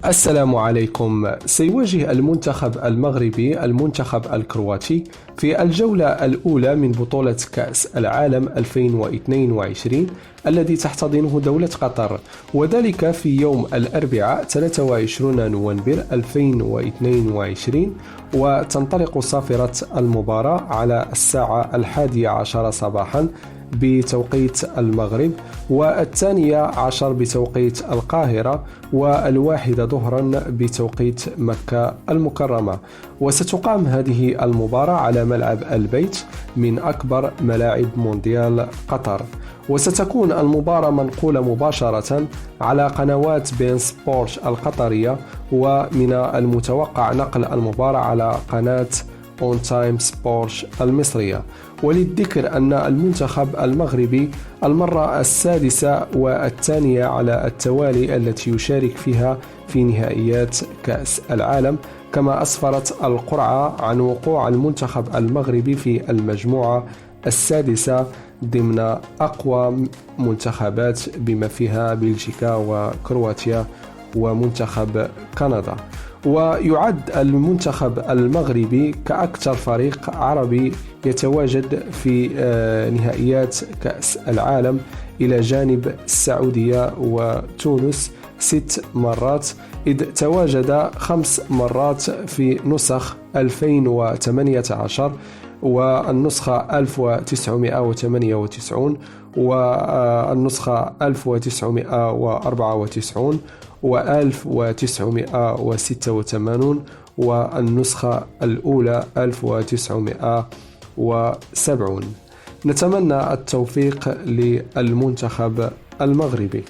السلام عليكم. سيواجه المنتخب المغربي المنتخب الكرواتي في الجولة الأولى من بطولة كأس العالم 2022 الذي تحتضنه دولة قطر، وذلك في يوم الأربعاء 23 نوفمبر 2022، وتنطلق صافرة المباراة على الساعة 11 صباحا بتوقيت المغرب، والثانية عشر بتوقيت القاهرة، والواحدة ظهرا بتوقيت مكة المكرمة. وستقام هذه المباراة على ملعب البيت من أكبر ملاعب مونديال قطر، وستكون المباراة منقولة مباشرة على قنوات بين سبورت القطرية، ومن المتوقع نقل المباراة على قناة اون تايم سبورت المصرية. وللذكر أن المنتخب المغربي المرة السادسة والثانية على التوالي التي يشارك فيها في نهائيات كأس العالم، كما أسفرت القرعة عن وقوع المنتخب المغربي في المجموعة السادسة ضمن أقوى منتخبات بما فيها بلجيكا وكرواتيا ومنتخب كندا. ويعد المنتخب المغربي كأكثر فريق عربي يتواجد في نهائيات كأس العالم إلى جانب السعودية وتونس 6 مرات، إذ تواجد 5 مرات في نسخ 2018 والنسخة 1998 والنسخة 1994 و1986 والنسخة الأولى 1970. نتمنى التوفيق للمنتخب المغربي.